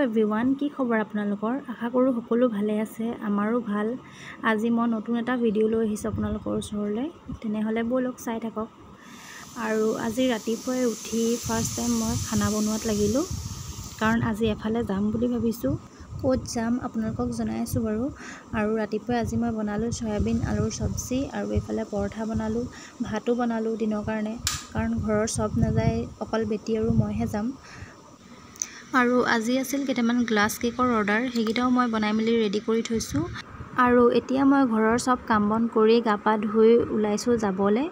Everyone, কি খবৰ আপোনালোকৰ? আশা কৰোঁ সকলো ভালে আছে। আমাৰো ভাল। আজি মই নতুন এটা ভিডিঅ' লৈ আহিছোঁ আপোনালোকৰ ওচৰলৈ। তেনেহ'লে ব'লক চাই থাকক। আৰু আজি ৰাতিপুৱাই উঠি ফাৰ্ষ্ট টাইম মই খানা বনোৱাত লাগিলোঁ, কাৰণ আজি এফালে যাম বুলি ভাবিছোঁ। ক'ত যাম আপোনালোকক জনাই আছোঁ বাৰু। আৰু ৰাতিপুৱাই আজি মই বনালোঁ চয়াবিন আলুৰ চব্জি, আৰু এইফালে পৰঠা বনালোঁ, ভাতো বনালোঁ দিনৰ কাৰণে, কাৰণ ঘৰৰ চব নাযায়, অকল বেটি আৰু মইহে যাম। আৰু আজি আছিল কেইটামান গ্লাছ কেকৰ অৰ্ডাৰ, সেইকেইটাও মই বনাই মেলি ৰেডি কৰি থৈছোঁ। আৰু এতিয়া মই ঘৰৰ চব কাম বন কৰি গা পা ধুই ওলাইছোঁ যাবলৈ।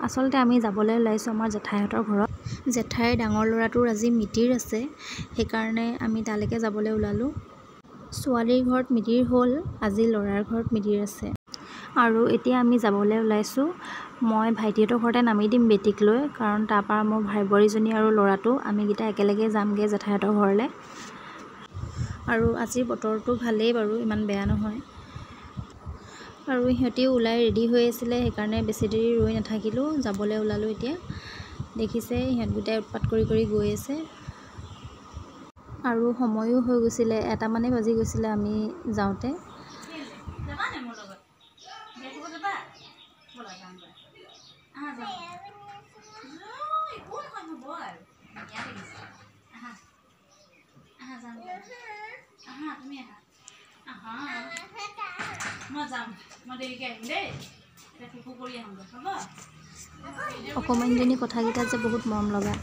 আচলতে আমি যাবলৈ ওলাইছোঁ আমাৰ জেঠাইহঁতৰ ঘৰত। জেঠাইৰ ডাঙৰ ল'ৰাটোৰ আজি মিতিৰ আছে, সেইকাৰণে আমি তালৈকে যাবলৈ ওলালোঁ। ছোৱালীৰ ঘৰত মিতিৰ হ'ল, আজি ল'ৰাৰ ঘৰত মিতিৰ আছে। আৰু এতিয়া আমি যাবলৈ ওলাইছোঁ। মই ভাইটিহঁতৰ ঘৰতে নামি দিম বেটিক লৈ, কাৰণ তাৰপৰা মোৰ ভাই বোৱাৰীজনী আৰু ল'ৰাটো আমিকেইটা একেলগে যামগৈ জেঠাইহঁতৰ ঘৰলৈ। আৰু আজিৰ বতৰটো ভালেই বাৰু, ইমান বেয়া নহয়। আৰু সিহঁতিও ওলাই ৰেডি হৈ আছিলে, সেইকাৰণে বেছি দেৰি ৰৈ নাথাকিলোঁ, যাবলৈ ওলালোঁ এতিয়া। দেখিছে সিহঁত দুটাই উৎপাত কৰি কৰি গৈ আছে। আৰু সময়ো হৈ গৈছিলে, 1 মানে বাজি গৈছিলে আমি যাওঁতে। অকণমানজনী কথাকেইটা যে বহুত মৰম লগা।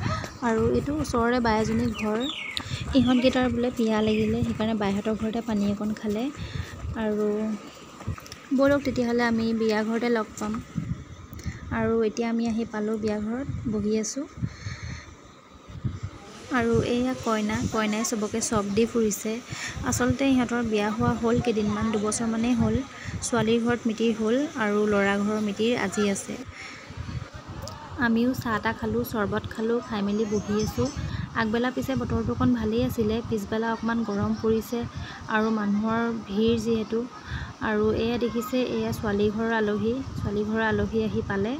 আৰু এইটো ওচৰৰে বাই এজনী ঘৰ, ইহঁতকেইটাৰ বোলে পিয়াহ লাগিলে, সেইকাৰণে বাইহঁতৰ ঘৰতে পানী অকণ খালে। আৰু ব'লক তেতিয়াহ'লে আমি বিয়া ঘৰতে লগ পাম। আৰু এতিয়া আমি আহি পালোঁ বিয়া ঘৰত, বহি আছোঁ। আৰু এয়া কইনাই চবকে চব দি ফুৰিছে। আচলতে ইহঁতৰ বিয়া হোৱা হ'ল কেইদিনমান, 2 বছৰমানেই হ'ল। ছোৱালীৰ ঘৰত মিতিৰ হ'ল, আৰু ল'ৰা ঘৰৰ মিতিৰ আজি আছে। আমিও চাহ তাহ খালোঁ, চৰ্বত খালোঁ, খাই মেলি বহি আছোঁ। আগবেলা পিছে বতৰটো অকণ ভালেই আছিলে, পিছবেলা অকণমান গৰম পৰিছে, আৰু মানুহৰ ভিৰ যিহেতু। আৰু এয়া দেখিছে, এয়া ছোৱালী ঘৰৰ আলহী আহি পালে,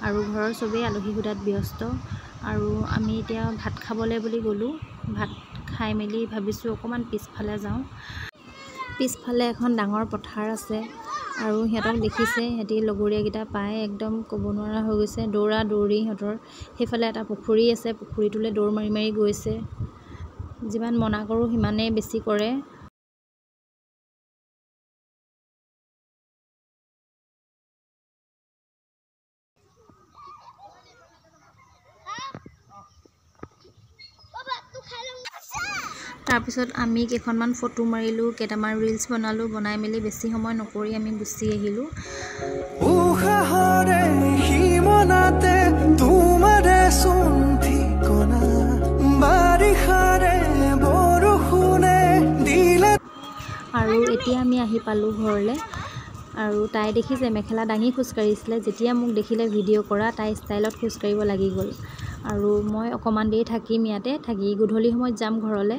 আৰু ঘৰৰ চবেই আলহী সোধাত ব্যস্ত। আৰু আমি এতিয়া ভাত খাবলৈ বুলি গ'লোঁ। ভাত খাই মেলি ভাবিছোঁ অকণমান পিছফালে যাওঁ। পিছফালে এখন ডাঙৰ পথাৰ আছে, আৰু সিহঁতক দেখিছে, সিহঁতি লগৰীয়াকেইটা পাই একদম ক'ব নোৱাৰা হৈ গৈছে, দৌৰা দৌৰি সিহঁতৰ। সেইফালে এটা পুখুৰী আছে, পুখুৰীটোলৈ দৌৰ মাৰি মাৰি গৈছে। যিমান মনা কৰোঁ সিমানেই বেছি কৰে। তাৰপিছত আমি কেইখনমান ফটো মাৰিলোঁ, কেইটামান ৰিলচ বনালোঁ, বনাই মেলি বেছি সময় নকৰি আমি গুচি আহিলোঁ। আৰু এতিয়া আমি আহি পালোঁ ঘৰলৈ। আৰু তাই দেখিছে মেখেলা দাঙি খোজকাঢ়িছিলে, যেতিয়া মোক দেখিলে ভিডিঅ' কৰা, তাই ষ্টাইলত খোজকাঢ়িব লাগি গ'ল। আৰু মই অকণমান দেৰি থাকিম ইয়াতে, থাকি গধূলি সময়ত যাম ঘৰলৈ।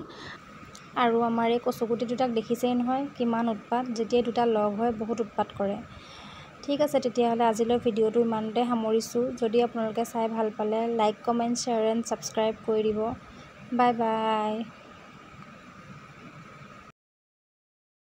আৰু আমাৰ এই কচুগুটি দুটাক দেখিছেই নহয়, কিমান উৎপাত। যেতিয়াই দুটা লগ হয় বহুত উৎপাত কৰে। ঠিক আছে তেতিয়াহ'লে আজিলৈ ভিডিঅ'টো ইমানতে সামৰিছোঁ। যদি আপোনালোকে চাই ভাল পালে like, comment, share and subscribe কৰি দিব। Bye bye.